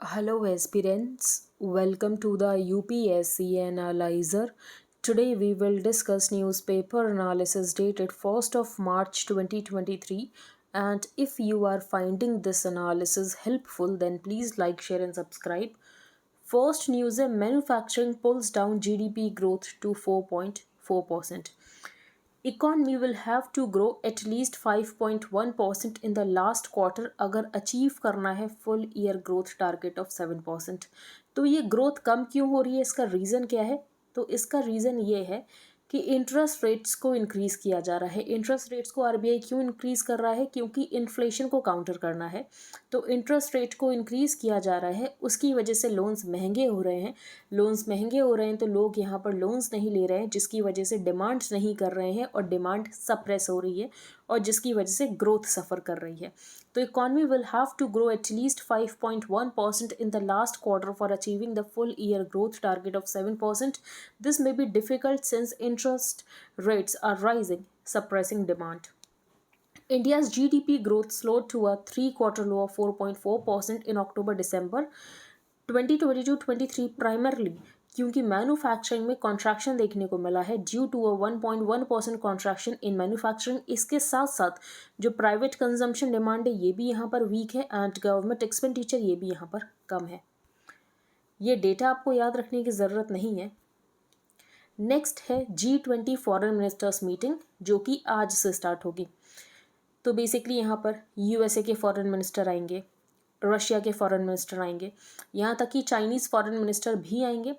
Hello, aspirants. Welcome to the UPSC Analyzer. Today we will discuss newspaper analysis dated 1st of March 2023. And if you are finding this analysis helpful, then please like, share, and subscribe. First news है manufacturing pulls down GDP growth to 4.4%. Economy will have to grow at least 5.1% in the last quarter अगर achieve करना है full year growth target of 7%। तो ये growth कम क्यों हो रही है, इसका रीज़न क्या है? तो इसका रीज़न ये है कि इंटरेस्ट रेट्स को इंक्रीज़ किया जा रहा है। इंटरेस्ट रेट्स को आरबीआई क्यों इंक्रीज़ कर रहा है? क्योंकि इन्फ्लेशन को काउंटर करना है। तो इंटरेस्ट रेट को इंक्रीज़ किया जा रहा है, उसकी वजह से लोन्स महंगे हो रहे हैं। लोन्स महंगे हो रहे हैं तो लोग यहाँ पर लोन्स नहीं ले रहे हैं, जिसकी वजह से डिमांड्स नहीं कर रहे हैं और डिमांड सप्रेस हो रही है और जिसकी वजह से ग्रोथ सफ़र कर रही है। तो economy will have to grow at least 5.1% in the last quarter for achieving the full year growth target of 7%. This may be difficult since interest rates are rising, suppressing demand. India's GDP growth slowed to a three-quarter low of 4.4% in October-December 2022-23 primarily क्योंकि manufacturing में contraction देखने को मिला है due to a 1.1% contraction in manufacturing. इसके साथ साथ जो प्राइवेट कंजम्पशन डिमांड है ये भी यहाँ पर वीक है एंड गवर्नमेंट एक्सपेंडिचर ये भी यहाँ पर कम है। ये डेटा आपको याद रखने की ज़रूरत नहीं है। नेक्स्ट है G20 फॉरेन मिनिस्टर्स मीटिंग जो कि आज से स्टार्ट होगी। तो बेसिकली यहाँ पर यूएसए के फॉरेन मिनिस्टर आएंगे, रशिया के फॉरेन मिनिस्टर आएंगे, यहाँ तक कि चाइनीज़ फॉरेन मिनिस्टर भी आएंगे।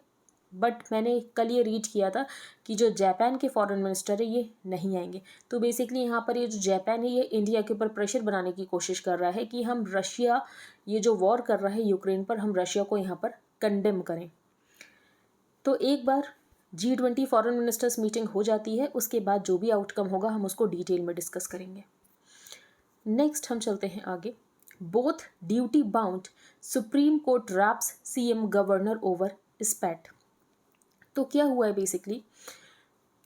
बट मैंने कल ये रीड किया था कि जो जापान के फॉरेन मिनिस्टर है ये नहीं आएंगे। तो बेसिकली यहाँ पर ये जो जापान है ये इंडिया के ऊपर प्रेशर बनाने की कोशिश कर रहा है कि हम रशिया ये जो वॉर कर रहा है यूक्रेन पर, हम रशिया को यहाँ पर कंडेम करें। तो एक बार G20 फॉरेन मिनिस्टर्स मीटिंग हो जाती है, उसके बाद जो भी आउटकम होगा हम उसको डिटेल में डिस्कस करेंगे। नेक्स्ट हम चलते हैं आगे। Both duty bound, supreme court raps CM governor over spat. तो क्या हुआ है बेसिकली?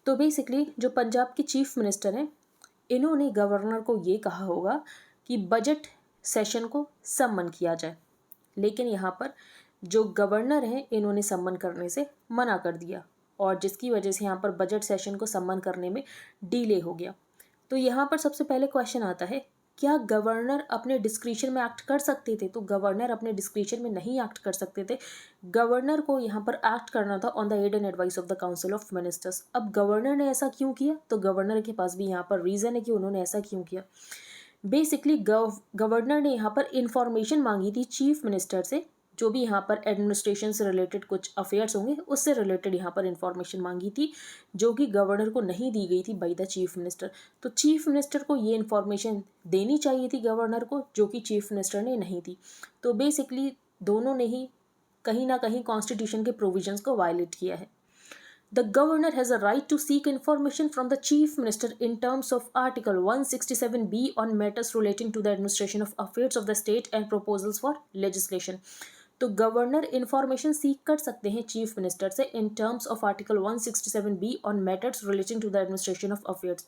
तो बेसिकली जो पंजाब के चीफ मिनिस्टर हैं इन्होंने गवर्नर को ये कहा होगा कि बजट सेशन को सम्मन किया जाए, लेकिन यहाँ पर जो गवर्नर हैं इन्होंने सम्मन करने से मना कर दिया और जिसकी वजह से यहाँ पर बजट सेशन को सम्मन करने में डिले हो गया। तो यहाँ पर सबसे पहले क्वेश्चन आता है, क्या गवर्नर अपने डिस्क्रिशन में एक्ट कर सकते थे? तो गवर्नर अपने डिस्क्रिशन में नहीं एक्ट कर सकते थे। गवर्नर को यहाँ पर एक्ट करना था on the aid and advice of the council of ministers. अब गवर्नर ने ऐसा क्यों किया? तो गवर्नर के पास भी यहाँ पर रीज़न है कि उन्होंने ऐसा क्यों किया। बेसिकली गवर्नर ने यहाँ पर इंफॉर्मेशन मांगी थी चीफ मिनिस्टर से, जो भी यहाँ पर एडमिनिस्ट्रेशन से रिलेटेड कुछ अफेयर्स होंगे उससे रिलेटेड यहाँ पर इंफॉर्मेशन मांगी थी, जो कि गवर्नर को नहीं दी गई थी बाय द चीफ मिनिस्टर। तो चीफ मिनिस्टर को ये इंफॉर्मेशन देनी चाहिए थी गवर्नर को, जो कि चीफ मिनिस्टर ने नहीं दी। तो बेसिकली दोनों ने ही कहीं ना कहीं कॉन्स्टिट्यूशन के प्रोविजंस को वायलेट किया है। The governor has a right to seek information from the chief minister in terms of Article 167B on matters relating to the administration of affairs of the state and proposals for legislation. तो governor information seek कर सकते हैं chief minister से in terms of article 167B on matters relating to the administration of affairs.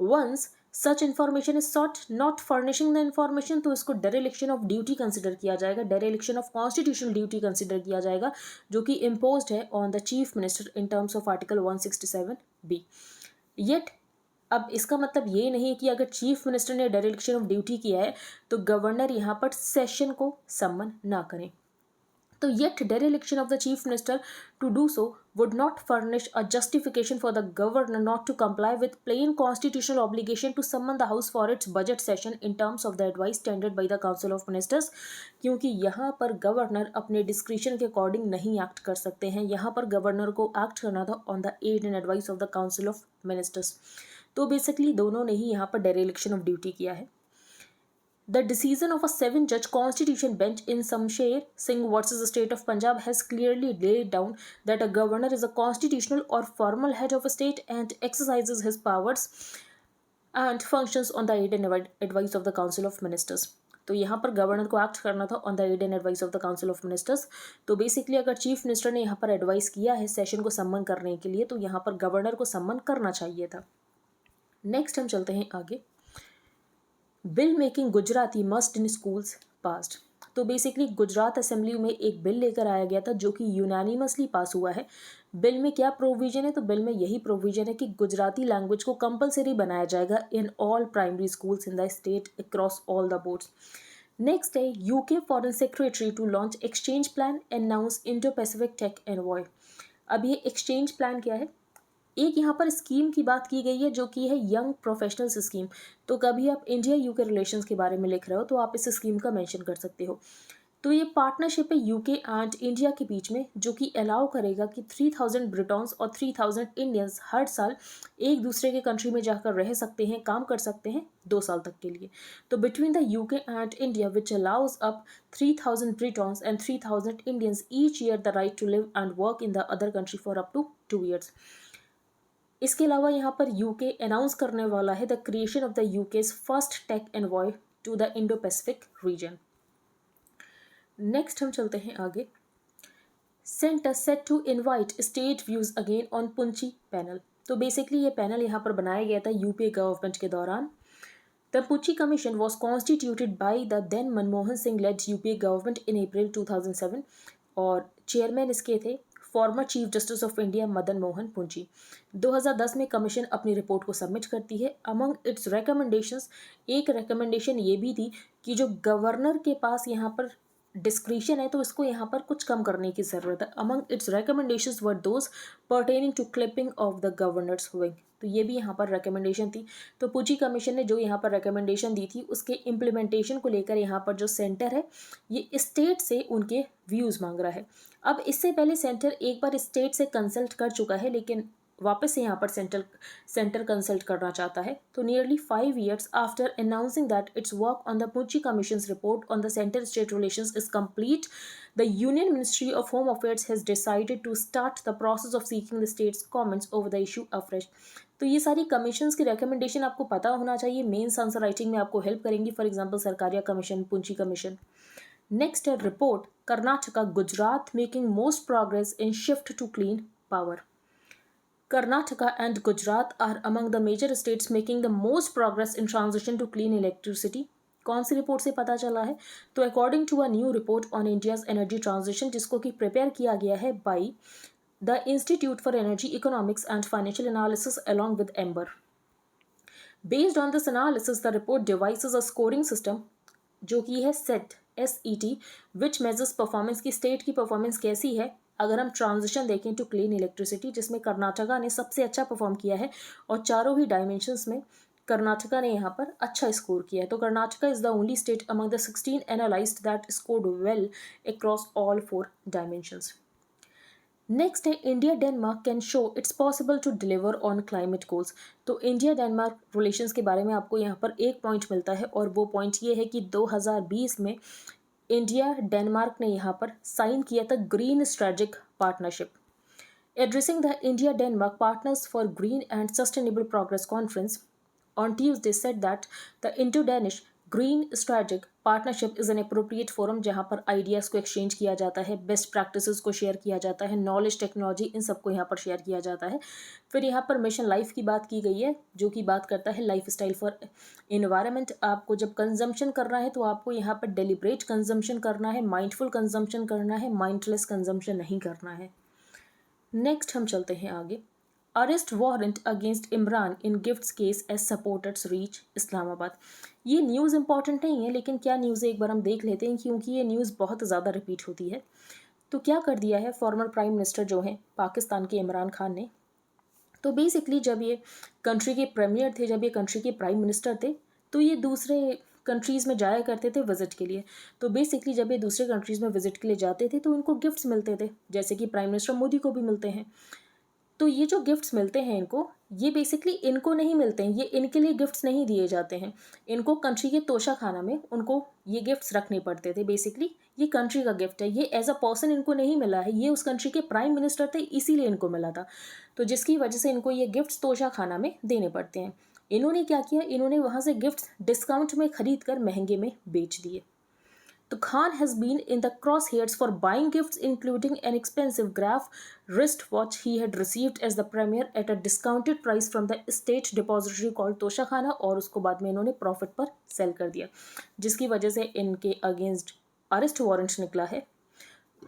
Once such information is sought not furnishing the information, तो इसको dereliction of duty consider किया जाएगा, dereliction of constitutional duty consider किया जाएगा, जो कि imposed है on the chief minister in terms of article 167B। Yet अब इसका मतलब ये नहीं है कि अगर चीफ मिनिस्टर ने डेरेलिक्शन ऑफ ड्यूटी किया है तो गवर्नर यहाँ पर सेशन को सम्मन ना करें। तो yet dereliction of the chief minister to do so would not furnish a justification for the governor not to comply with plain constitutional obligation to summon the house for its budget session in terms of the advice tendered by the council of ministers, क्योंकि यहाँ पर governor अपने discretion के according नहीं act कर सकते हैं। यहाँ पर गवर्नर को एक्ट करना था on the aid and advice of the council of ministers. तो बेसिकली दोनों ने ही यहाँ पर डेरेलिक्शन ऑफ ड्यूटी किया है। The decision of a 7-judge constitution bench in Shamsher Singh versus the state of Punjab has clearly laid down that a governor is a constitutional or formal head of a state and exercises his powers and functions on the aid and advice of the council of ministers. तो यहाँ पर governor को act करना था on the aid and advice of the council of ministers. तो basically अगर chief minister ने यहाँ पर एडवाइस किया है सेशन को सम्मन करने के लिए, तो यहाँ पर गवर्नर को सम्मन करना चाहिए था। नेक्स्ट हम चलते हैं आगे। Bill making Gujarati must in schools passed. तो बेसिकली गुजरात असेंबली में एक बिल लेकर आया गया था जो कि यूनानिमसली पास हुआ है। बिल में क्या प्रोविजन है? तो बिल में यही प्रोविजन है कि गुजराती लैंग्वेज को कंपलसरी बनाया जाएगा in all primary schools in the state across all the boards. Next है UK foreign secretary to launch exchange plan announce Indo Pacific tech envoy. अब ये एक्सचेंज प्लान क्या है? एक यहाँ पर स्कीम की बात की गई है जो कि है यंग प्रोफेशनल्स स्कीम। तो कभी आप इंडिया यूके रिलेशंस के बारे में लिख रहे हो तो आप इस स्कीम का मेंशन कर सकते हो। तो ये पार्टनरशिप है यूके एंड इंडिया के बीच में जो कि अलाउ करेगा कि 3000 ब्रिटॉन्स और 3000 इंडियंस हर साल एक दूसरे के कंट्री में जाकर रह सकते हैं, काम कर सकते हैं 2 साल तक के लिए। तो between the UK and India which allows up 3000 Britons and 3000 Indians each year the right to live and work in the other country for up to 2 years। इसके अलावा यहाँ पर यूके अनाउंस करने वाला है the creation of the UK's first tech envoy to the Indo Pacific region. Next हम चलते हैं आगे। Centre set to invite state views again on Punchhi panel. तो बेसिकली ये पैनल यहाँ पर बनाया गया था यूपीए गवर्नमेंट के दौरान। The Punchhi commission was constituted by the then Manmohan Singh led UPA government in April 2007 और चेयरमैन इसके थे former chief justice of India Madan Mohan पुंची। 2010 में कमीशन अपनी रिपोर्ट को सबमिट करती है। अमंग इट्स रिकमेंडेशंस एक रिकमेंडेशन ये भी थी कि जो गवर्नर के पास यहाँ पर डिस्क्रिशन है तो इसको यहाँ पर कुछ कम करने की ज़रूरत है। Among its recommendations were those pertaining to clipping of the governor's wing. तो ये भी यहाँ पर रिकमेंडेशन थी। तो पुंची कमीशन ने जो यहाँ पर रिकमेंडेशन दी थी उसके इम्प्लीमेंटेशन को लेकर यहाँ पर जो सेंटर है ये स्टेट से उनके व्यूज़ मांग रहा है। अब इससे पहले सेंटर एक बार स्टेट से कंसल्ट कर चुका है लेकिन वापस से यहाँ पर सेंटर कंसल्ट करना चाहता है। तो nearly 5 years after announcing that its work on the Punchhi commission's report on the centre state relations is complete, the union ministry of home affairs has decided to start the process of seeking the states' comments over the issue afresh. तो ये सारी commissions की recommendation आपको पता होना चाहिए, mains answer writing में आपको हेल्प करेंगी। For example Sarkaria commission, Punchhi commission. Next है report Karnataka Gujarat making most progress in shift to clean power. Karnataka and Gujarat are among the major states making the most progress in transition to clean electricity। कौन सी report से पता चला है? तो according to a new report on India's energy transition जिसको कि prepare किया गया है by the institute for energy economics and financial analysis along with Ember. Based on this analysis the report devises a scoring system जो कि है SET SET which measures performance की state की परफॉर्मेंस कैसी है अगर हम ट्रांजिशन देखें टू क्लीन इलेक्ट्रिसिटी, जिसमें कर्नाटका ने सबसे अच्छा परफॉर्म किया है और चारों ही डायमेंशंस में कर्नाटका ने यहाँ पर अच्छा स्कोर किया है। तो Karnataka is the only state among the 16 analysed that scored well across all 4 dimensions. Next है India Denmark can show it's possible to deliver on climate goals. तो इंडिया डेनमार्क रिलेशंस के बारे में आपको यहाँ पर एक पॉइंट मिलता है और वो पॉइंट ये है कि 2020 में इंडिया डेनमार्क ने यहाँ पर साइन किया था green strategic partnership. Addressing the India Denmark partners for green and sustainable progress conference on Tuesday said that the Indo Danish green strategic partnership is an appropriate forum जहाँ पर ideas को exchange किया जाता है, best practices को share किया जाता है, नॉलेज टेक्नोलॉजी इन सबको यहाँ पर शेयर किया जाता है। फिर यहाँ पर मिशन लाइफ की बात की गई है जो कि बात करता है लाइफ स्टाइल फॉर इन्वायरमेंट। आपको जब कंजम्पशन करना है तो आपको यहाँ पर डेलिब्रेट कंजम्पशन करना है, माइंडफुल कंजम्पशन करना है, माइंडलेस कंजम्पशन नहीं करना है। नेक्स्ट हम चलते हैं आगे। Arrest warrant against Imran in gifts case as supporters reach Islamabad. ये न्यूज़ इंपॉर्टेंट नहीं है लेकिन क्या न्यूज़ है एक बार हम देख लेते हैं क्योंकि ये न्यूज़ बहुत ज़्यादा रिपीट होती है। तो क्या कर दिया है फॉर्मर प्राइम मिनिस्टर जो हैं पाकिस्तान के इमरान खान ने, तो बेसिकली जब ये कंट्री के प्रीमियर थे, जब ये कंट्री के प्राइम मिनिस्टर थे तो ये दूसरे कंट्रीज़ में जाया करते थे विजिट के लिए। तो बेसिकली जब ये दूसरे कंट्रीज़ में विजिट के लिए जाते थे तो इनको गिफ्ट्स मिलते थे जैसे कि प्राइम मिनिस्टर मोदी को भी मिलते हैं। तो ये जो गिफ्ट्स मिलते हैं इनको, ये बेसिकली इनको नहीं मिलते हैं, ये इनके लिए गिफ्ट्स नहीं दिए जाते हैं। इनको कंट्री के तोशा खाना में उनको ये गिफ्ट्स रखने पड़ते थे। बेसिकली ये कंट्री का गिफ्ट है, ये एज अ पर्सन इनको नहीं मिला है, ये उस कंट्री के प्राइम मिनिस्टर थे इसीलिए इनको मिला था। तो जिसकी वजह से इनको ये गिफ्ट्स तोशा खाना में देने पड़ते हैं। इन्होंने क्या किया, इन्होंने वहाँ से गिफ्ट्स डिस्काउंट में खरीद कर महंगे में बेच दिए। तो Khan has been in the crosshairs for buying gifts including an expensive Graf wristwatch he had received as the premier at a discounted price from the state depository called Toshakhana और उसको बाद में इन्होंने प्रॉफिट पर सेल कर दिया जिसकी वजह से इनके अगेंस्ट अरेस्ट वारंट निकला है।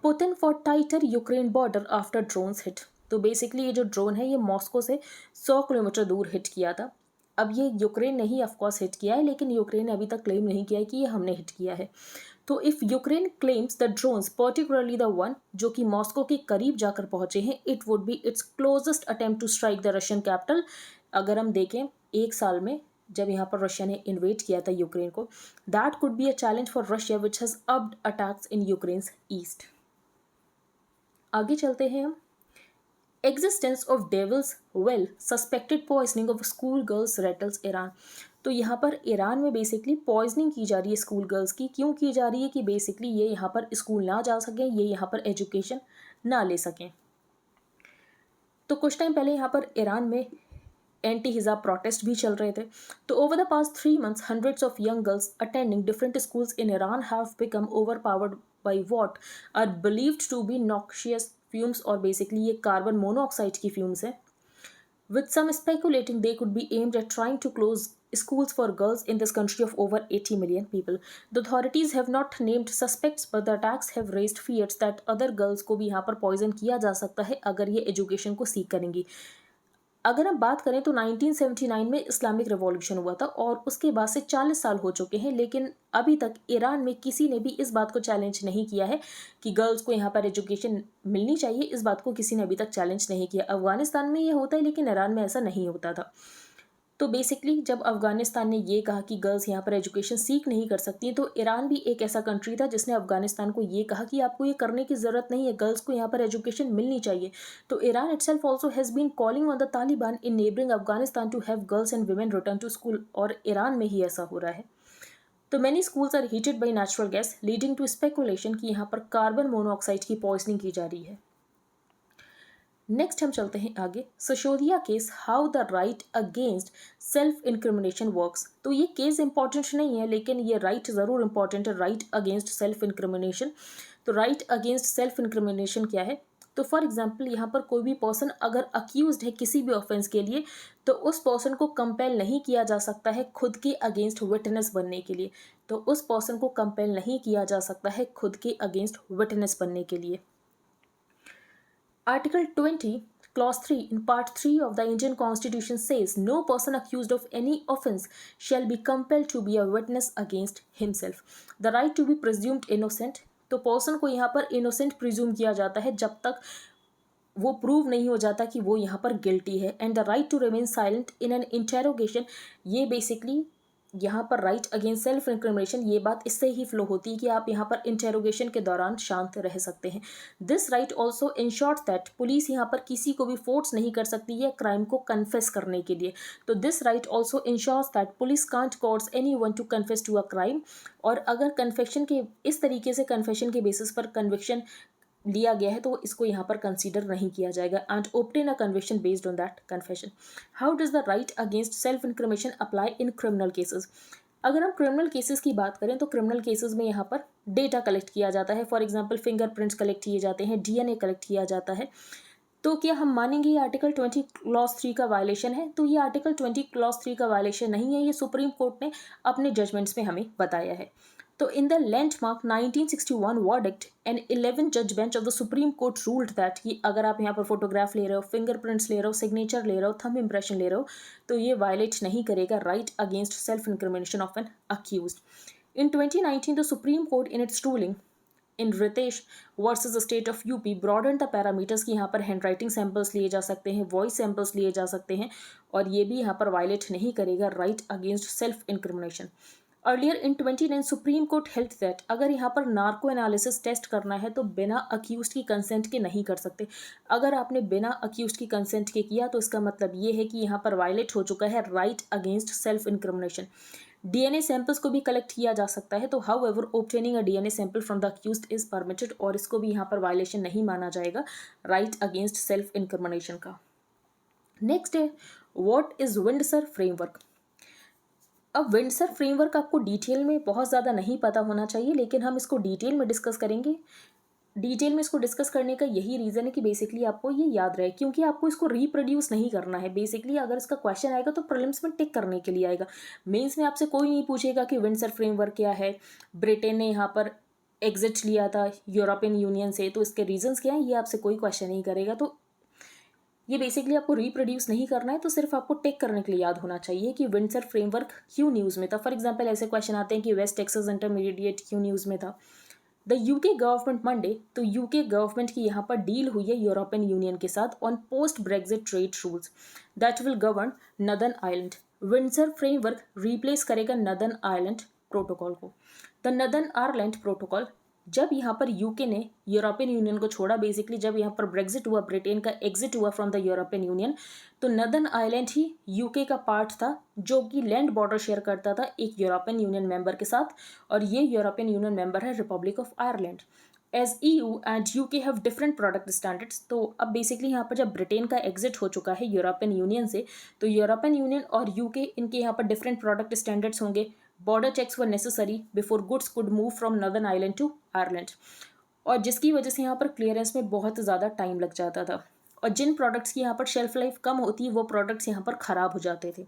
Putin for tighter Ukraine border after drones hit. तो बेसिकली ये जो ड्रोन है ये मॉस्को से 100 किलोमीटर दूर हिट किया था। अब ये यूक्रेन ने ही ऑफकोर्स हिट किया है, लेकिन यूक्रेन ने अभी तक क्लेम नहीं किया है कि ये हमने हिट किया है। तो if Ukraine claims the drones particularly the one जो कि मॉस्को के करीब जाकर पहुंचे हैं, it would be its closest attempt to strike the Russian capital. अगर हम देखें एक साल में जब यहाँ पर रशिया ने इन्वेट किया था यूक्रेन को, that could be a challenge for Russia which has upped attacks in Ukraine's east. आगे चलते हैं हम। Existence of devils well suspected poisoning of school girls rattles Iran. तो यहाँ पर ईरान में बेसिकली पॉइजनिंग की जा रही है स्कूल गर्ल्स की। क्यों की जा रही है? कि बेसिकली ये यहाँ पर स्कूल ना जा सकें, ये यहाँ पर एजुकेशन ना ले सकें। तो कुछ टाइम पहले यहाँ पर ईरान में एंटी हिजाब प्रोटेस्ट भी चल रहे थे। तो over the past 3 months hundreds of young girls attending different schools in Iran have become overpowered by what are believed to be noxious fumes, और बेसिकली ये कार्बन मोनोऑक्साइड की फ्यूम्स है। With some speculating they could be aimed at trying to close schools for girls in this country of over 80 million people. The authorities have not named suspects, but the attacks have raised fears that other girls को भी यहाँ पर poison किया जा सकता है अगर ये एजुकेशन को सीख करेंगी। अगर हम बात करें तो 1979 में इस्लामिक रिवॉल्यूशन हुआ था और उसके बाद से 40 साल हो चुके हैं, लेकिन अभी तक ईरान में किसी ने भी इस बात को चैलेंज नहीं किया है कि गर्ल्स को यहाँ पर एजुकेशन मिलनी चाहिए। इस बात को किसी ने अभी तक चैलेंज नहीं किया। अफगानिस्तान में ये होता है, लेकिन ईरान में ऐसा नहीं होता था। तो बेसिकली जब अफगानिस्तान ने ये कहा कि गर्ल्स यहाँ पर एजुकेशन सीख नहीं कर सकती, तो ईरान भी एक ऐसा कंट्री था जिसने अफगानिस्तान को ये कहा कि आपको ये करने की ज़रूरत नहीं है, गर्ल्स को यहाँ पर एजुकेशन मिलनी चाहिए। तो Iran itself also has been calling on the Taliban in neighbouring Afghanistan to have girls and women return to school, और ईरान में ही ऐसा हो रहा है। तो many schools are heated by natural gas leading to speculation कि यहाँ पर कार्बन मोनोऑक्साइड की पॉइजनिंग की जा रही है। नेक्स्ट हम चलते हैं आगे। Sisodia case, how the right against self incrimination works. तो ये केस इंपॉर्टेंट नहीं है, लेकिन ये राइट ज़रूर इंपॉर्टेंट है, राइट अगेंस्ट सेल्फ इंक्रिमिनेशन। तो राइट अगेंस्ट सेल्फ इंक्रिमिनेशन क्या है? तो फॉर एग्जाम्पल यहाँ पर कोई भी पर्सन अगर अक्यूज्ड है किसी भी ऑफेंस के लिए, तो उस पर्सन को कंपेल नहीं किया जा सकता है खुद के अगेंस्ट विटनेस बनने के लिए। तो उस पर्सन को कंपेल नहीं किया जा सकता है खुद के अगेंस्ट विटनेस बनने के लिए। Article 20, Clause 3 in Part 3 of the Indian Constitution says no person accused of any offence shall be compelled to be a witness against himself. The right to be presumed innocent, तो person को यहाँ पर innocent presume किया जाता है जब तक वो प्रूव नहीं हो जाता कि वो यहाँ पर गिल्टी है। And the right to remain silent in an interrogation, ये बेसिकली यहाँ पर राइट अगेंस्ट सेल्फ इंक्रिमिनेशन, ये बात इससे ही फ्लो होती है कि आप यहाँ पर इंटेरोगेशन के दौरान शांत रह सकते हैं। This right also ensures that police यहाँ पर किसी को भी फोर्स नहीं कर सकती है क्राइम को कन्फेस करने के लिए। तो this right also ensures that police can't coerce anyone to confess to a crime. और अगर कन्फेशन के इस तरीके से कन्फेशन के बेसिस पर कन्विक्शन लिया गया है तो इसको यहाँ पर कंसीडर नहीं किया जाएगा। And obtain a conviction based on that confession. How does the right against self incrimination apply in criminal cases? अगर हम क्रिमिनल केसेस की बात करें तो क्रिमिनल केसेस में यहाँ पर डेटा कलेक्ट किया जाता है। फॉर एग्जांपल फिंगरप्रिंट्स कलेक्ट किए जाते हैं, डीएनए कलेक्ट किया जाता है। तो क्या हम मानेंगे ये आर्टिकल 20 क्लॉज 3 का वायलेशन है? तो ये आर्टिकल 20 क्लॉज 3 का वायलेशन नहीं है, ये सुप्रीम कोर्ट ने अपने जजमेंट्स में हमें बताया है। तो in the landmark 1961 verdict, an 11 judge bench of the Supreme Court ruled that कि अगर आप यहाँ पर फोटोग्राफ ले रहे हो, फिंगरप्रिंट्स ले रहे हो, सिग्नेचर ले रहे हो, थंब इम्प्रेशन ले रहे हो, तो ये वायलेट नहीं करेगा right against self incrimination of an accused. In 2019, the Supreme Court in its ruling in Ritesh versus the state of UP broaden the parameters की यहाँ पर हैंड राइटिंग सैम्पल्स लिए जा सकते हैं, वॉइस सैम्पल्स लिए जा सकते हैं, और ये भी यहाँ पर वायलेट नहीं करेगा right against self incrimination. Earlier in 29 supreme court health that अगर यहाँ पर नार्को एनालिसिस टेस्ट करना है तो बिना अक्यूज्ड की कंसेंट के नहीं कर सकते। अगर आपने बिना अक्यूज्ड की कंसेंट के किया तो इसका मतलब ये है कि यहाँ पर वायलेट हो चुका है right against self incrimination. DNA samples को भी कलेक्ट किया जा सकता है, तो how ever obtaining a DNA sample from the accused is permitted, और इसको भी यहाँ पर वायलेशन नहीं माना जाएगा राइट अगेंस्ट सेल्फ इंक्रिमिनेशन का। नेक्स्ट है व्हाट इज विंडसर फ्रेमवर्क। अब विंडसर फ्रेमवर्क आपको डिटेल में बहुत ज़्यादा नहीं पता होना चाहिए, लेकिन हम इसको डिटेल में डिस्कस करेंगे। डिटेल में इसको डिस्कस करने का यही रीज़न है कि बेसिकली आपको ये याद रहे, क्योंकि आपको इसको रिप्रोड्यूस नहीं करना है। बेसिकली अगर इसका क्वेश्चन आएगा तो प्रीलिम्स में टिक करने के लिए आएगा, मेंस में आपसे कोई नहीं पूछेगा कि विंडसर फ्रेमवर्क क्या है, ब्रिटेन ने यहाँ पर एग्जिट लिया था यूरोपियन यूनियन से, तो इसके रीजंस क्या हैं ये आपसे कोई क्वेश्चन नहीं करेगा। तो ये बेसिकली आपको रिप्रोड्यूस नहीं करना है, तो सिर्फ आपको टेक करने के लिए याद होना चाहिए कि विंडसर फ्रेमवर्क क्यों न्यूज़ में था। फॉर एग्जाम्पल ऐसे क्वेश्चन आते हैं कि वेस्ट टेक्सास इंटरमीडिएट क्यों न्यूज़ में था। द यूके गवर्नमेंट मंडे, तो यूके गवर्नमेंट की यहाँ पर डील हुई है यूरोपियन यूनियन के साथ on post Brexit trade rules that will govern northern Ireland. Windsor framework replace करेगा नदर्न आयरलैंड प्रोटोकॉल को। द नदर्न आयरलैंड प्रोटोकॉल, जब यहाँ पर यूके ने यूरोपियन यूनियन को छोड़ा, बेसिकली जब यहाँ पर ब्रेग्जिट हुआ, ब्रिटेन का एग्जिट हुआ फ्रॉम द यूरोपियन यूनियन, तो नदर्न आयरलैंड ही यूके का पार्ट था जो कि लैंड बॉर्डर शेयर करता था एक यूरोपियन यूनियन मेंबर के साथ, और ये यूरोपियन यूनियन मेंबर है Republic of Ireland. As EU and UK have different product standards, तो अब बेसिकली यहाँ पर जब ब्रिटेन का एग्जिट हो चुका है यूरोपियन यूनियन से, तो यूरोपियन यूनियन और UK इनके यहाँ पर डिफरेंट प्रोडक्ट स्टैंडर्ड्स होंगे। Border checks were necessary before goods could move from Northern Ireland to Ireland, और जिसकी वजह से यहाँ पर क्लियरेंस में बहुत ज़्यादा टाइम लग जाता था, और जिन प्रोडक्ट्स की यहाँ पर शेल्फ लाइफ कम होती है वो प्रोडक्ट्स यहाँ पर ख़राब हो जाते थे।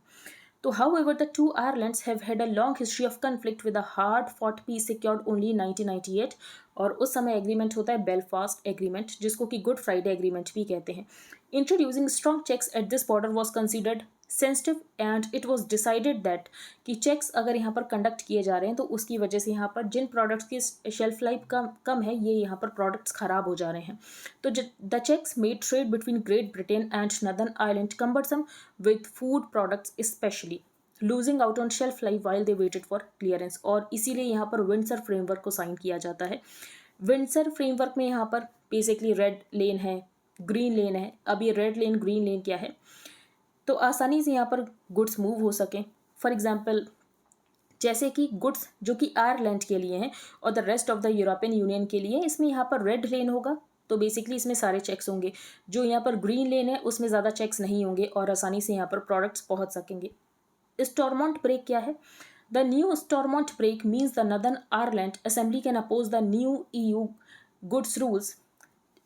तो however the two Irelands have had a long history of conflict with a hard fought peace secured only in 1998, और उस समय एग्रीमेंट होता है बेलफास्ट एग्रीमेंट, जिसको कि गुड फ्राइडे एग्रीमेंट भी कहते हैं। Introducing strong checks at this border was considered sensitive and it was decided that कि चेक्स अगर यहाँ पर कंडक्ट किए जा रहे हैं तो उसकी वजह से यहाँ पर जिन प्रोडक्ट्स की शेल्फ लाइफ कम है, ये यहाँ पर प्रोडक्ट्स खराब हो जा रहे हैं। तो the checks made trade between Great Britain and Northern Ireland cumbersome with food products especially losing out on shelf life while they waited for clearance, और इसीलिए यहाँ पर विंडसर फ्रेमवर्क को साइन किया जाता है। विंडसर फ्रेमवर्क में यहाँ पर बेसिकली रेड लेन है, ग्रीन लेन है। अब ये रेड लेन ग्रीन लेन क्या है, तो आसानी से यहाँ पर गुड्स मूव हो सकें। फॉर एग्जाम्पल जैसे कि गुड्स जो कि आयरलैंड के लिए हैं और the rest of the European union के लिए, इसमें यहाँ पर रेड लेन होगा, तो बेसिकली इसमें सारे चेक्स होंगे। जो यहाँ पर ग्रीन लेन है उसमें ज़्यादा चेक्स नहीं होंगे और आसानी से यहाँ पर प्रोडक्ट्स पहुँच सकेंगे। स्टॉर्मोंट ब्रेक क्या है? The new Stormont brake means the northern Ireland assembly can oppose the new EU goods rules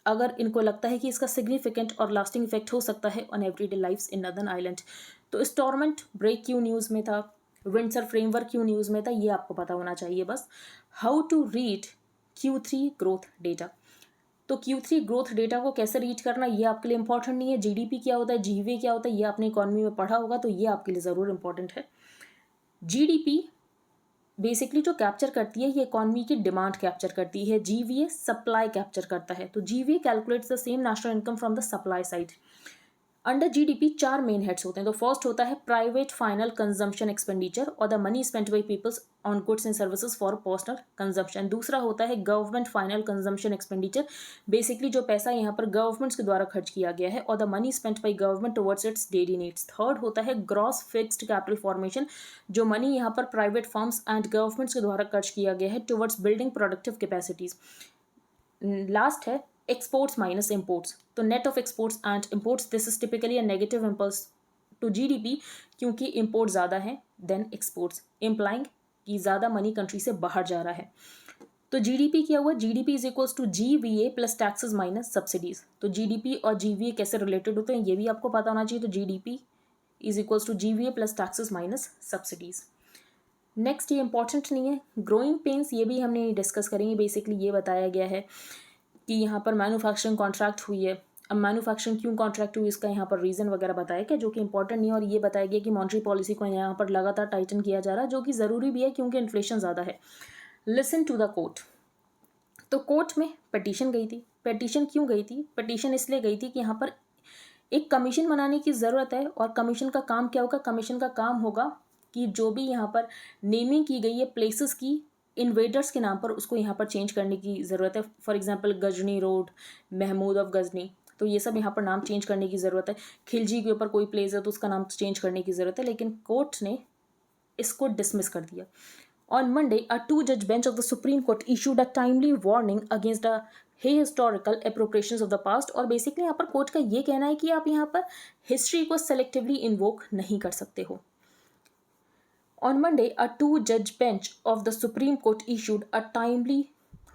अगर इनको लगता है कि इसका सिग्निफिकेंट और लास्टिंग इफेक्ट हो सकता है on everyday lifes in Northern Ireland. तो स्टॉर्मोंट ब्रेक क्यों न्यूज़ में था, विंडसर फ्रेमवर्क क्यों न्यूज़ में था, ये आपको पता होना चाहिए बस। How to read Q3 growth data, तो Q3 ग्रोथ डेटा को कैसे रीड करना ये आपके लिए इंपॉर्टेंट नहीं है। GDP क्या होता है, GVA क्या होता है, ये आपने इकोनॉमी में पढ़ा होगा, तो ये आपके लिए ज़रूर इंपॉर्टेंट है। GDP बेसिकली जो कैप्चर करती है ये इकोनॉमी की डिमांड कैप्चर करती है, GVA सप्लाई कैप्चर करता है। तो GVA calculates the same national income from the supply side. Under GDP 4 main heads होते हैं। तो फर्स्ट होता है प्राइवेट फाइनल कंजम्पशन एक्सपेंडिचर और the money spent by peoples on goods and services for personal consumption. दूसरा होता है government final consumption expenditure, basically जो पैसा यहाँ पर गवर्नमेंट्स के द्वारा खर्च किया गया है, और the money spent by government towards it's daily needs. Third होता है ग्रॉस फिक्स्ड कैपिटल फॉर्मेशन, जो मनी यहाँ पर प्राइवेट फर्म्स एंड गवर्नमेंट्स के द्वारा खर्च किया गया है towards building productive capacities. Last है एक्सपोर्ट्स माइनस इम्पोर्ट्स, तो net of exports and imports, this is typically a negative impulse to GDP, क्योंकि इम्पोर्ट ज़्यादा है देन एक्सपोर्ट्स, इम्प्लाइंग कि ज़्यादा मनी कंट्री से बाहर जा रहा है। तो GDP क्या हुआ, GDP is equals to GVA plus taxes minus subsidies. तो GDP और GVA कैसे रिलेटेड होते हैं ये भी आपको पता होना चाहिए। तो GDP is equals to GVA plus taxes minus subsidies. Next ये इंपॉर्टेंट नहीं है, ग्रोइंग पेन्स, ये भी हमने डिस्कस करेंगे। बेसिकली ये बताया गया है कि यहाँ पर मैन्युफैक्चरिंग कॉन्ट्रैक्ट हुई है। अब मैन्युफैक्चरिंग क्यों कॉन्ट्रैक्ट हुई इसका यहाँ पर रीज़न वगैरह बताया गया, जो कि इंपॉर्टेंट नहीं है। और ये बताया गया कि मॉनेटरी पॉलिसी को यहाँ पर लगातार टाइटन किया जा रहा है, जो कि ज़रूरी भी है क्योंकि इन्फ्लेशन ज़्यादा है। लिसन टू द कोर्ट, तो कोर्ट में पटिशन गई थी। पटिशन क्यों गई थी, पटिशन इसलिए गई थी कि यहाँ पर एक कमीशन बनाने की ज़रूरत है। और कमीशन का काम क्या होगा, कमीशन का काम होगा कि जो भी यहाँ पर नेमिंग की गई है प्लेसेस की इन्वेडर्स के नाम पर, उसको यहाँ पर चेंज करने की ज़रूरत है। For example Ghazni road, Mahmud of Ghazni, तो ये सब यहाँ पर नाम चेंज करने की ज़रूरत है। खिलजी के ऊपर कोई प्लेस है तो उसका नाम चेंज करने की ज़रूरत है, लेकिन कोर्ट ने इसको डिसमिस कर दिया। On Monday a 2-judge bench of the Supreme Court issued a timely warning against the historical appropriations of the past, और बेसिकली यहाँ पर कोर्ट का ये कहना है कि आप यहाँ पर हिस्ट्री को सेलेक्टिवली इन्वोक नहीं कर सकते हो। On Monday, a 2-judge bench of the Supreme Court issued a timely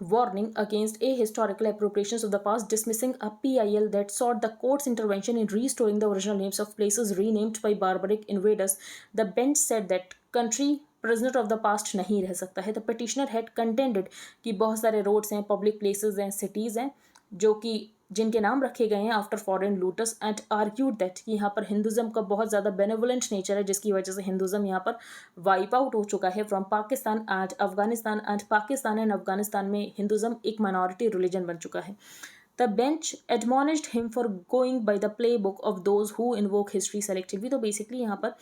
warning against ahistorical appropriations of the past, dismissing a PIL that sought the court's intervention in restoring the original names of places renamed by barbaric invaders. The bench said that country prisoner of the past नहीं रह सकता है। The petitioner had contended कि बहुत सारे roads हैं, public places हैं, cities हैं जो कि जिनके नाम रखे गए हैं after foreign looters, and argued that कि यहाँ पर हिंदुज़म का बहुत ज़्यादा बेनेवोलेंट नेचर है, जिसकी वजह से हिंदुज़म यहाँ पर वाइप आउट हो चुका है from Pakistan and Afghanistan, and Pakistan and Afghanistan में हिंदुज़म एक माइनॉरिटी रिलीजन बन चुका है। The bench admonished him for going by the playbook of those who invoke history selectively. तो बेसिकली यहाँ पर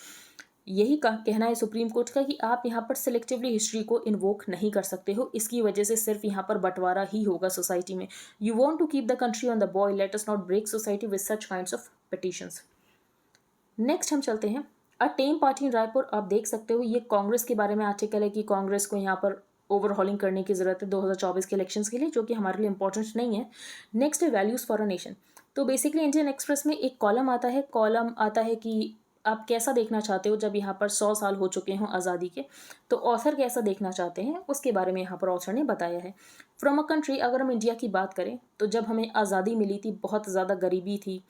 यही कहना है सुप्रीम कोर्ट का कि आप यहाँ पर सिलेक्टिवली हिस्ट्री को इन्वोक नहीं कर सकते हो, इसकी वजह से सिर्फ यहाँ पर बंटवारा ही होगा सोसाइटी में। You want to keep the country on the boil, let us not break society with such kinds of petitions. नेक्स्ट हम चलते हैं अ टेम पार्टी इन रायपुर। आप देख सकते हो ये कांग्रेस के बारे में आर्टिकल है कि कांग्रेस को यहाँ पर ओवरहॉलिंग करने की ज़रूरत है 2024 के इलेक्शंस के लिए, जो कि हमारे लिए इंपॉर्टेंट नहीं है। नेक्स्ट है वैल्यूज़ फॉर अ नेशन। तो बेसिकली इंडियन एक्सप्रेस में एक कॉलम आता है कि आप कैसा देखना चाहते हो जब यहाँ पर 100 साल हो चुके हों आज़ादी के, तो ऑथर कैसा देखना चाहते हैं उसके बारे में यहाँ पर ऑथर ने बताया है। फ्रॉम अ कंट्री, अगर हम इंडिया की बात करें तो जब हमें आज़ादी मिली थी बहुत ज़्यादा गरीबी थी,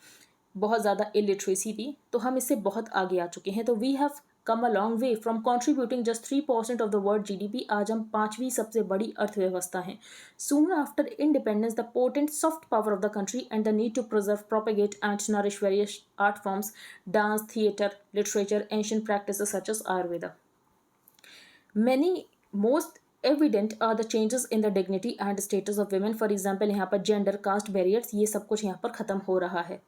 बहुत ज़्यादा इलिटरेसी थी, तो हम इससे बहुत आगे आ चुके हैं। तो we have come a long way from contributing just 3% of the world GDP। आज हम 5वीं सबसे बड़ी अर्थव्यवस्था हैं। Soon after independence the potent soft power of the country and the need to preserve, propagate and nourish various art forms, dance, theatre, literature, ancient practices such as Ayurveda. Many most evident are the changes in the dignity and status of women. For example, यहाँ पर gender, cast barriers, ये सब कुछ यहाँ पर ख़त्म हो रहा है।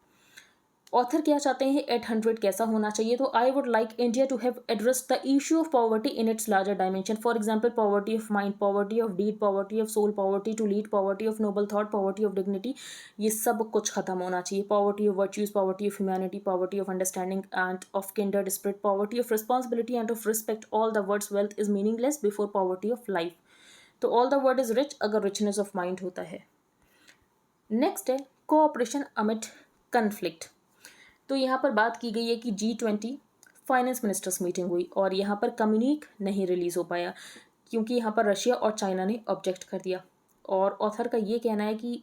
ऑथर क्या चाहते हैं 800 कैसा होना चाहिए? तो I would like India to have addressed the issue of poverty in its larger dimension. For example, poverty of mind, poverty of deed, poverty of soul, poverty to lead, poverty of noble thought, poverty of dignity, ये सब कुछ खत्म होना चाहिए। Poverty of virtues, poverty of humanity, poverty of understanding and of kindred spirit, poverty of responsibility and of respect. All the world's wealth is meaningless before poverty of life. तो all the word is rich अगर richness of mind होता है। Next है cooperation amid conflict. तो यहाँ पर बात की गई है कि G20 फाइनेंस मिनिस्टर्स मीटिंग हुई और यहाँ पर कम्युनिक नहीं रिलीज़ हो पाया क्योंकि यहाँ पर रशिया और चाइना ने ऑब्जेक्ट कर दिया। और ऑथर का ये कहना है कि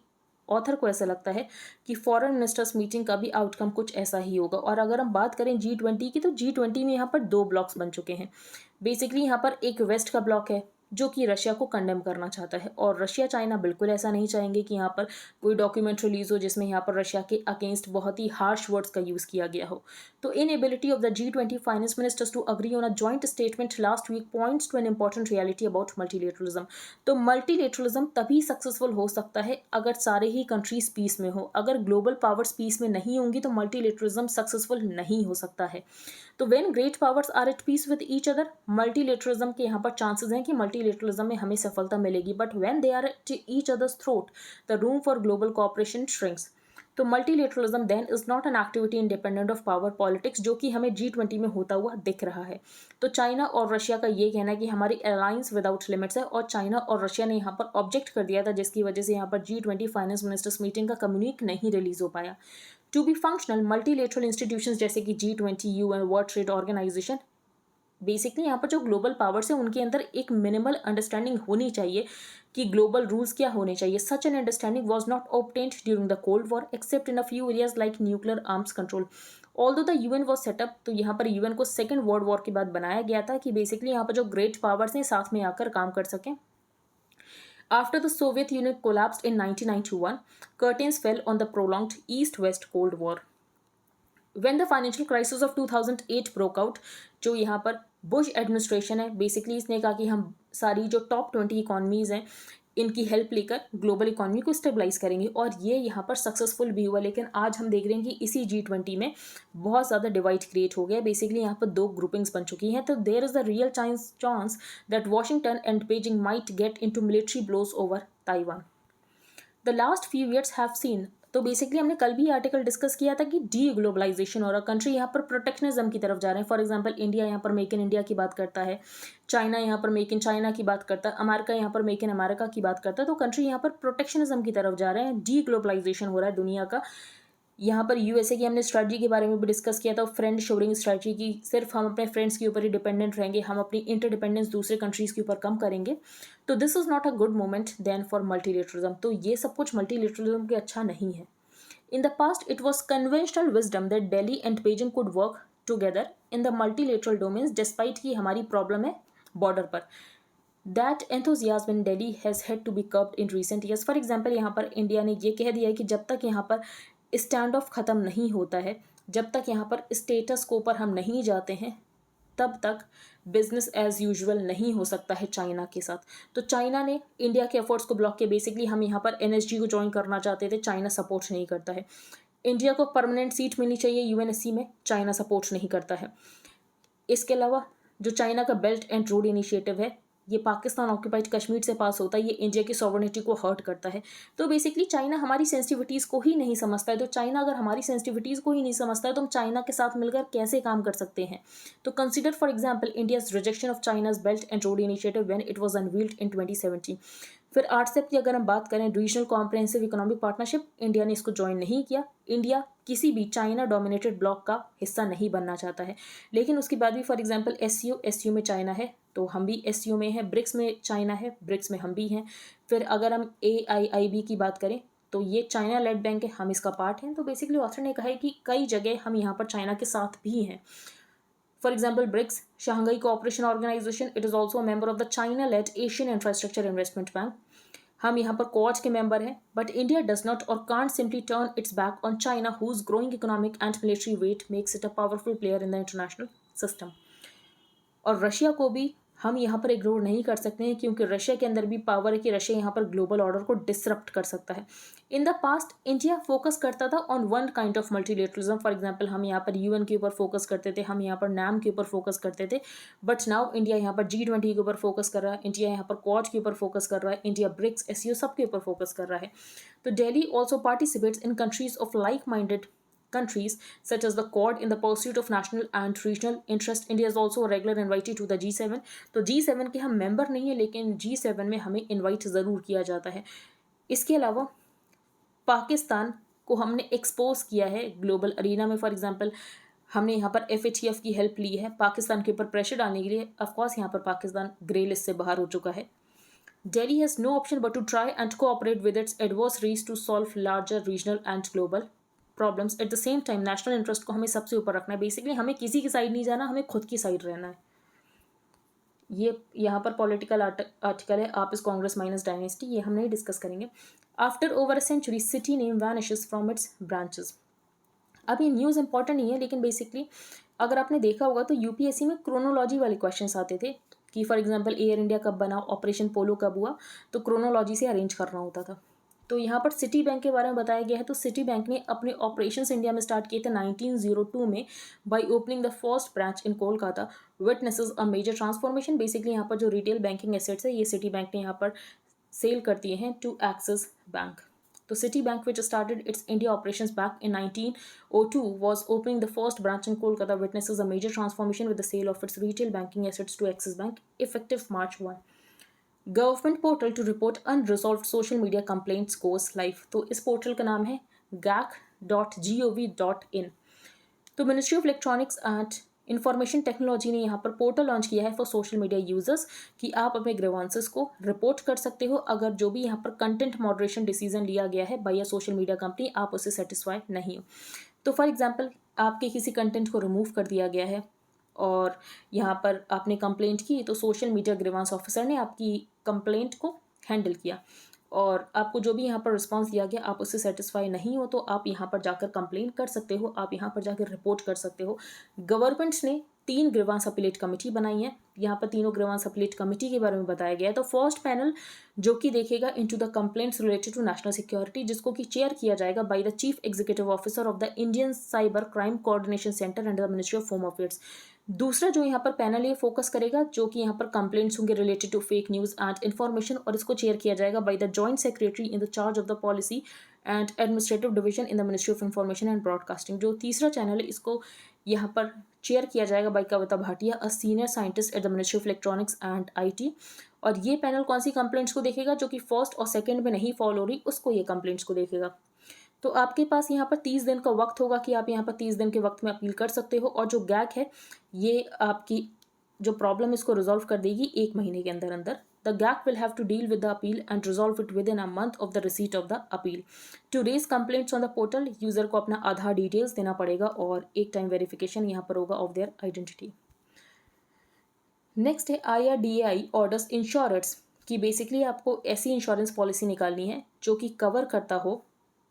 ऑथर को ऐसा लगता है कि फॉरेन मिनिस्टर्स मीटिंग का भी आउटकम कुछ ऐसा ही होगा। और अगर हम बात करें G20 की, तो G20 में यहाँ पर 2 ब्लॉक्स बन चुके हैं। बेसिकली यहाँ पर एक वेस्ट का ब्लॉक है जो कि रशिया को कंडेम करना चाहता है, और रशिया चाइना बिल्कुल ऐसा नहीं चाहेंगे कि यहाँ पर कोई डॉक्यूमेंट रिलीज हो जिसमें यहाँ पर रशिया के अगेंस्ट बहुत ही हार्श वर्ड्स का यूज़ किया गया हो। तो inability of the G20 finance ministers to agree on a joint statement last week points to an important reality about multilateralism. तो मल्टीलेटरलिज्म तभी सक्सेसफुल हो सकता है अगर सारे ही कंट्रीज पीस में हो। अगर ग्लोबल पावर्स पीस में नहीं होंगी तो मल्टीलेटरलिज्म सक्सेसफुल नहीं हो सकता है। तो when great powers are at peace with each other, multilateralism के यहाँ पर चांसेस हैं कि मल्टीलेटरलिज्म में हमें सफलता मिलेगी। But when they are at each others throat, the room for global cooperation shrinks. तो multilateralism then is not an activity independent of power politics, जो कि हमें G20 में होता हुआ दिख रहा है। तो चाइना और रशिया का ये कहना है कि हमारी अलायंस विदाउट लिमिट्स है, और चाइना और रशिया ने यहाँ पर ऑब्जेक्ट कर दिया था, जिसकी वजह से यहाँ पर G20 फाइनेंस मिनिस्टर्स मीटिंग का कम्युनिक नहीं रिलीज हो पाया। To be functional, multilateral institutions जैसे कि G20, UN, world trade organization, basically यहाँ पर जो ग्लोबल पावर्स है उनके अंदर एक मिनिमल अंडरस्टैंडिंग होनी चाहिए कि ग्लोबल रूल्स क्या होने चाहिए। Such an understanding was not obtained during the cold war accept in a few areas like nuclear arms control. Although the UN was setup, तो यहाँ पर UN को सेकेंड वर्ल्ड वॉर के बाद बनाया गया था कि बेसिकली यहाँ पर जो ग्रेट पावर्स हैं साथ में आकर काम कर सकें। After the Soviet Union collapsed in 1991, curtains fell on the prolonged East-West Cold War. When the financial crisis of 2008 broke out, जो यहाँ पर बुश एडमिनिस्ट्रेशन है, बेसिकली इसने कहा कि हम सारी जो टॉप 20 इकॉनमीज़ हैं इनकी हेल्प लेकर ग्लोबल इकॉनमी को स्टेबलाइज करेंगे, और ये यहाँ पर सक्सेसफुल भी हुआ। लेकिन आज हम देख रहे हैं कि इसी G20 में बहुत ज़्यादा डिवाइड क्रिएट हो गया। बेसिकली यहाँ पर 2 ग्रुपिंग्स बन चुकी हैं। तो there is the real chance that Washington and Beijing might get into military blows over Taiwan. The last few years have seen, तो बेसिकली हमने कल भी आर्टिकल डिस्कस किया था कि डी ग्लोबलाइजेशन और कंट्री यहाँ पर प्रोटेक्शनिज्म की तरफ जा रहे हैं। फॉर एग्जांपल, इंडिया यहाँ पर मेक इन इंडिया की बात करता है, चाइना यहाँ पर मेक इन चाइना की बात करता है, अमेरिका यहाँ पर मेक इन अमेरिका की बात करता है। तो कंट्री यहाँ पर प्रोटेक्शनिज्म की तरफ जा रहे हैं, डी ग्लोबलाइजेशन हो रहा है दुनिया का। यहाँ पर USA की हमने स्ट्रेटजी के बारे में भी डिस्कस किया था, फ्रेंड शोरिंग स्ट्रेटजी की, सिर्फ हम अपने फ्रेंड्स के ऊपर ही डिपेंडेंट रहेंगे, हम अपनी इंटरडिपेंडेंस दूसरे कंट्रीज़ के ऊपर कम करेंगे। तो this is not a good moment then for multilateralism. तो ये सब कुछ मल्टीलेटरलिज्म के अच्छा नहीं है। In the past, it was conventional wisdom that Delhi and Beijing could work together in the multilateral domains, despite कि हमारी प्रॉब्लम है बॉर्डर पर। That enthusiasm in Delhi has had to be curbed in recent years. For example यहाँ पर India ने ये कह दिया है कि जब तक यहाँ पर स्टैंड ऑफ ख़त्म नहीं होता है, जब तक यहाँ पर स्टेटस को पर हम नहीं जाते हैं, तब तक बिजनेस एज यूजुअल नहीं हो सकता है चाइना के साथ। तो चाइना ने इंडिया के एफर्ट्स को ब्लॉक किया। बेसिकली हम यहाँ पर एनएसजी को ज्वाइन करना चाहते थे, चाइना सपोर्ट नहीं करता है। इंडिया को परमानेंट सीट मिलनी चाहिए यूएनएससी में, चाइना सपोर्ट नहीं करता है। इसके अलावा जो चाइना का बेल्ट एंड रोड इनिशिएटिव है, ये पाकिस्तान ऑक्यूपाइड कश्मीर से पास होता है, ये इंडिया की सॉवरेनिटी को हर्ट करता है। तो बेसिकली चाइना हमारी सेंसिटिविटीज़ को ही नहीं समझता है। तो चाइना अगर हमारी सेंसिटिविटीज़ को ही नहीं समझता है तो हम चाइना के साथ मिलकर कैसे काम कर सकते हैं। तो consider for example India's rejection of China's belt and road initiative when it was unveiled इन 2017। फिर आरसेप की अगर हम बात करें, regional comprehensive economic partnership, India ने इसको ज्वाइन नहीं किया। इंडिया किसी भी चाइना डोमिनेटेड ब्लॉक का हिस्सा नहीं बनना चाहता है। लेकिन उसके बाद भी फॉर एग्जांपल एससीओ में चाइना है तो हम भी एससीओ में हैं, ब्रिक्स में चाइना है, ब्रिक्स में हम भी हैं। फिर अगर हम AIIB की बात करें तो ये चाइना लेड बैंक है, हम इसका पार्ट हैं। तो बेसिकली ऑथर ने कहा है कि कई जगह हम यहाँ पर चाइना के साथ भी हैं। For example, BRICS, Shanghai Cooperation Organization, it is also a member of the China-led Asian Infrastructure Investment Bank. हम यहाँ पर क्वाड के मेंबर हैं, बट इंडिया डज नॉट और can't simply turn its back on China whose growing economic and military weight makes it a powerful player in the international system. और Russia को भी हम यहाँ पर इग्नोर नहीं कर सकते हैं क्योंकि रशिया के अंदर भी पावर है कि रशिया यहाँ पर ग्लोबल ऑर्डर को डिसरप्ट कर सकता है। In the past India focus करता था on one kind of multilateralism. For example हम यहाँ पर UN के ऊपर फोकस करते थे, हम यहाँ पर NAM के ऊपर फोकस करते थे, बट नाउ इंडिया यहाँ पर G20 के ऊपर फोकस कर रहा है, इंडिया यहाँ पर क्वाड के ऊपर फोकस कर रहा है, इंडिया ब्रिक्स SCO सब के ऊपर फोकस कर रहा है। तो Delhi also participates in countries of like minded countries such as the Quad in the pursuit of national and regional interest. India is also a regular invitee to the G7. तो G7 के हम member नहीं है लेकिन G7 में हमें invite ज़रूर किया जाता है। इसके अलावा पाकिस्तान को हमने एक्सपोज किया है ग्लोबल अरीना में। फॉर एग्जांपल हमने यहाँ पर FATF की हेल्प ली है पाकिस्तान के ऊपर प्रेशर डालने के लिए। ऑफकोर्स यहाँ पर पाकिस्तान ग्रे लिस्ट से बाहर हो चुका है। Delhi has no option but to try and cooperate with its adversaries to solve larger regional and global problems. At the same time national interest को हमें सबसे ऊपर रखना है। बेसिकली हमें किसी की साइड नहीं जाना, हमें खुद की साइड रहना है। ये यहाँ पर पॉलिटिकल आर्टिकल है, आप इस कांग्रेस माइनस डायनेस्टी, ये हम नहीं डिस्कस करेंगे। After over a century Citi name vanishes from its branches. अब ये न्यूज़ इंपॉर्टेंट नहीं है लेकिन बेसिकली अगर आपने देखा होगा तो UPSC में क्रोनोलॉजी वाले क्वेश्चन आते थे कि फॉर एग्जाम्पल एयर इंडिया कब बना, ऑपरेशन पोलो कब हुआ, तो क्रोनोलॉजी से अरेंज करना होता था। तो यहाँ पर सिटी बैंक के बारे में बताया गया है। तो सिटी बैंक ने अपने ऑपरेशंस इंडिया में स्टार्ट किए थे 1902 में by opening the first branch in Kolkata witnesses a major transformation. Basically यहाँ पर जो रिटेल बैंकिंग एसेट्स है ये सिटी बैंक ने यहाँ पर सेल कर दिए हैं टू एक्सिस बैंक। तो city bank which started its India operations back in 1902 was opening the first branch in Kolkata witnesses a major transformation with the sale of its retail banking assets to Axis Bank effective March 1। Government portal to report unresolved social media complaints goes live. तो इस portal का नाम है gac.gov.in। तो ministry of electronics and information technology ने यहाँ पर portal launch किया है फॉर सोशल मीडिया यूजर्स कि आप अपने ग्रीवांसेस को रिपोर्ट कर सकते हो अगर जो भी यहाँ पर कंटेंट मॉडरेशन डिसीजन लिया गया है by a social media company आप उससे सेटिस्फाई नहीं हो। तो फॉर एग्जांपल आपके किसी कंटेंट को रिमूव कर दिया गया है और यहाँ पर आपने कंप्लेंट की तो सोशल मीडिया ग्रीवांस ऑफिसर ने आपकी कंप्लेंट को हैंडल किया और आपको जो भी यहाँ पर रिस्पांस दिया गया आप उससे सेटिस्फाई नहीं हो तो आप यहाँ पर जाकर कंप्लेंट कर सकते हो, आप यहाँ पर जाकर रिपोर्ट कर सकते हो। गवर्नमेंट ने 3 ग्रीवांस अपीलेट कमेटी बनाई है। यहाँ पर तीनों ग्रीवांस अपीलेट कमेटी के बारे में बताया गया है। तो फर्स्ट पैनल जो कि देखेगा into the complaints related to national security जिसको कि चेयर किया जाएगा by the chief executive officer of the Indian cyber crime coordination centre under the ministry of home affairs. दूसरा जो यहाँ पर पैनल ये फोकस करेगा जो कि यहाँ पर कंप्लेंट्स होंगे related to fake news and information और इसको चेयर किया जाएगा by the joint secretary in the charge of the policy and administrative division in the ministry of information and broadcasting. जो तीसरा चैनल है इसको यहाँ पर चेयर किया जाएगा by Kavita Bhatia a senior scientist at the ministry of electronics and IT। और ये पैनल कौन सी कंप्लेंट्स को देखेगा जो कि फर्स्ट और सेकंड में नहीं फॉलो हो रही उसको ये कंप्लेंट्स को देखेगा। तो आपके पास यहाँ पर 30 दिन का वक्त होगा कि आप यहाँ पर 30 दिन के वक्त में अपील कर सकते हो और जो गैक है ये आपकी जो प्रॉब्लम इसको रिजॉल्व कर देगी 1 महीने के अंदर अंदर। The GAC will have to deal with the appeal and resolve it within a month of the receipt of the appeal. To raise complaints on the portal user को अपना आधार details देना पड़ेगा और एक टाइम वेरिफिकेशन यहाँ पर होगा of their identity. Next है IRDAI ऑर्डर्स इंश्योरेंस कि बेसिकली आपको ऐसी इंश्योरेंस पॉलिसी निकालनी है जो कि कवर करता हो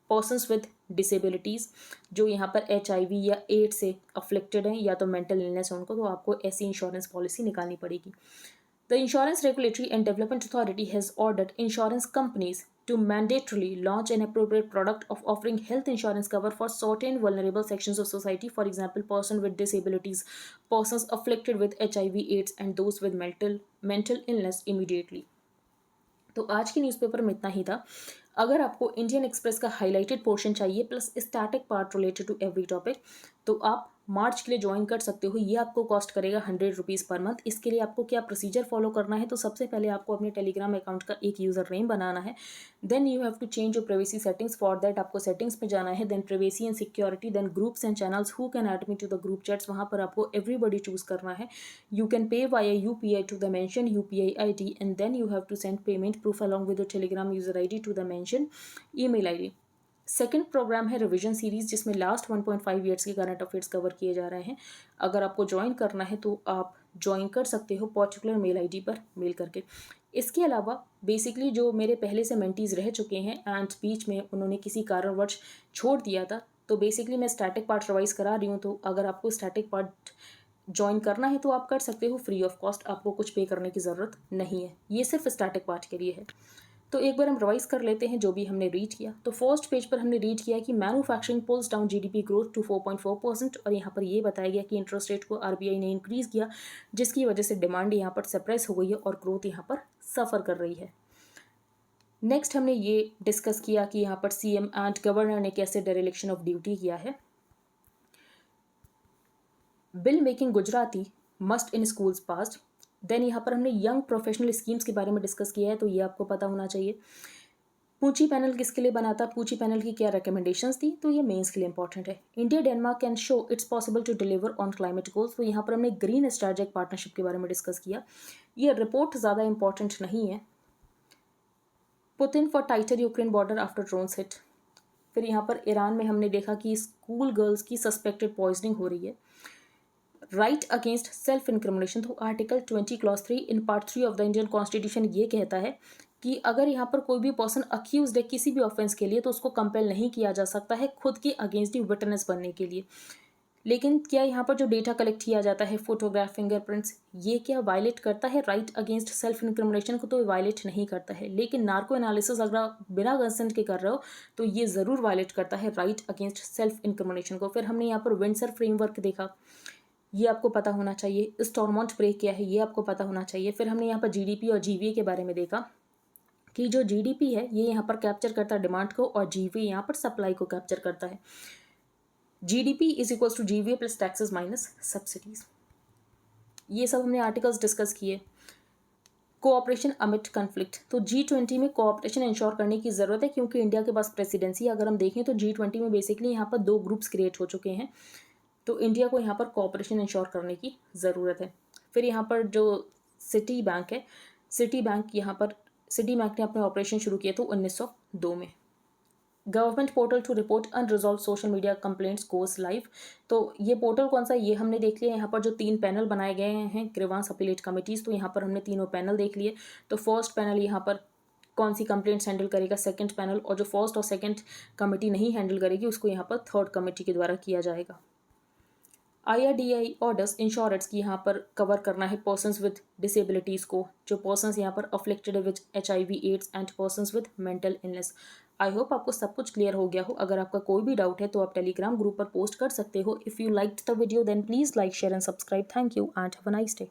पर्सन्स विद डिसेबिलिटीज़, जो यहाँ पर HIV या एड्स से अफ्लिक्टेड हैं या तो मेंटल इलनेस है उनको, तो आपको ऐसी इंश्योरेंस पॉलिसी निकालनी पड़ेगी। The Insurance Regulatory and Development Authority has ordered insurance companies to mandatorily launch an appropriate product of offering health insurance cover for certain vulnerable sections of society, for example, persons with disabilities, persons afflicted with HIV, AIDS, and those with mental illness immediately. तो आज की newspaper में इतना ही था। अगर आपको Indian Express का highlighted portion चाहिए plus static part related to every topic, तो आप मार्च के लिए ज्वाइन कर सकते हो। ये आपको कॉस्ट करेगा 100 रुपीज़ पर मंथ। इसके लिए आपको क्या प्रोसीजर फॉलो करना है, तो सबसे पहले आपको अपने टेलीग्राम अकाउंट का एक यूज़र नेम बनाना है। Then you have to change your privacy settings. For that आपको सेटिंग्स में जाना है, then privacy and security, then groups and channels, who can add me to the group chats, वहाँ पर आपको एवरीबडी चूज़ करना है। You can pay via UPI to the mention UPI ID, and then you have to send payment proof along with the Telegram user ID to the mention email ID। Second programme है revision series, जिसमें last 1.5 years के current affairs cover किए जा रहे हैं। अगर आपको join करना है तो आप ज्वाइन कर सकते हो पर्टिकुलर मेल ID पर मेल करके। इसके अलावा बेसिकली जो मेरे पहले से मेंटीज़ रह चुके हैं एंड बीच में उन्होंने किसी कारणवश छोड़ दिया था, तो बेसिकली मैं स्टैटिक पार्ट रिवाइज करा रही हूँ। तो अगर आपको स्टैटिक पार्ट ज्वाइन करना है तो आप कर सकते हो फ्री ऑफ कॉस्ट, आपको कुछ पे करने की ज़रूरत नहीं है। ये सिर्फ स्टैटिक पार्ट के लिए है। तो एक बार हम रिवाइज कर लेते हैं जो भी हमने रीड किया। तो फर्स्ट पेज पर हमने रीड किया कि manufacturing pulls down GDP growth to 4.4%, और यहाँ पर ये बताया गया कि इंटरेस्ट रेट को RBI ने इंक्रीज़ किया, जिसकी वजह से डिमांड यहाँ पर सप्रेस हो गई है और ग्रोथ यहाँ पर सफ़र कर रही है। नेक्स्ट हमने ये डिस्कस किया कि यहाँ पर CM एंड गवर्नर ने कैसे डेरिलेक्शन ऑफ ड्यूटी किया है। Bill making Gujarati must in schools passed. Then यहाँ पर हमने यंग प्रोफेशनल स्कीम्स के बारे में डिस्कस किया है, तो ये आपको पता होना चाहिए। पूची पैनल किसके लिए बना था, पूची पैनल की क्या रिकमेंडेशंस थी, तो ये मेंस के लिए इंपॉर्टेंट है। India Denmark can show it's possible to deliver on climate goals, तो यहाँ पर हमने ग्रीन स्ट्रैटेजिक पार्टनरशिप के बारे में डिस्कस किया। ये रिपोर्ट ज़्यादा इंपॉर्टेंट नहीं है। Putin for tighter Ukraine border after drones hit. फिर यहाँ पर ईरान में हमने देखा कि स्कूल गर्ल्स की सस्पेक्टेड पॉइजनिंग हो रही है। राइट अगेंस्ट सेल्फ इनक्रिमिनेशन, तो article 20 clause 3 in part 3 of the Indian constitution ये कहता है कि अगर यहाँ पर कोई भी पर्सन अक्यूज्ड है किसी भी ऑफेंस के लिए, तो उसको कंपेल नहीं किया जा सकता है खुद के अगेंस्ट ही विटनेस बनने के लिए। लेकिन क्या यहाँ पर जो डेटा कलेक्ट किया जाता है, फोटोग्राफ, फिंगरप्रिंट्स, ये क्या वायलेट करता है राइट अगेंस्ट सेल्फ इनक्रिमिनेशन को, तो वायलेट नहीं करता है। लेकिन नार्को एनालिसिस अगर आप बिना कंसेंट के कर रहे हो तो ये ज़रूर वायलेट करता है राइट अगेंस्ट सेल्फ इनक्रिमिनेशन को। फिर हमने यहाँ पर विंडसर फ्रेमवर्क देखा, ये आपको पता होना चाहिए। स्टॉर्मोंट ब्रेक क्या है, ये आपको पता होना चाहिए। फिर हमने यहाँ पर GDP और GVA के बारे में देखा कि जो GDP है ये यहाँ पर कैप्चर करता है डिमांड को, और GVA यहाँ पर सप्लाई को कैप्चर करता है। GDP is equals to GVA plus taxes minus subsidies. ये सब हमने आर्टिकल्स डिस्कस किए। कोऑपरेशन अमिट कन्फ्लिक्ट, तो G20 में कोऑपरेशन इंश्योर करने की ज़रूरत है, क्योंकि इंडिया के पास प्रेसिडेंसी। अगर हम देखें तो G20 में बेसिकली यहाँ पर 2 ग्रुप्स क्रिएट हो चुके हैं, तो इंडिया को यहाँ पर कोऑपरेशन इंश्योर करने की ज़रूरत है। फिर यहाँ पर जो सिटी बैंक है, सिटी बैंक ने अपने ऑपरेशन शुरू किए तो 1902 में। Government portal to report unresolved social media complaints goes live, तो ये पोर्टल कौन सा है ये हमने देख लिया। यहाँ पर जो 3 पैनल बनाए गए हैं ग्रीवांस अपीलेट कमिटीज़, तो यहाँ पर हमने तीनों पैनल देख लिए। तो फर्स्ट पैनल यहाँ पर कौन सी कंप्लेंट्स हैंडल करेगा, सेकंड पैनल, और जो फर्स्ट और सेकंड कमेटी नहीं हैंडल करेगी उसको यहाँ पर थर्ड कमेटी के द्वारा किया जाएगा। IRDAI ऑर्डर्स इंश्योरेंस की यहाँ पर कवर करना है पर्सन्स विद डिसेबिलिटीज़ को, जो पर्सन्स यहाँ पर afflicted with HIV AIDS and persons with mental illness. I hope आपको सब कुछ क्लियर हो गया हो। अगर आपका कोई भी डाउट है तो आप टेलीग्राम ग्रुप पर पोस्ट कर सकते हो। If you liked the video then please like, share and subscribe. Thank you and have a nice day.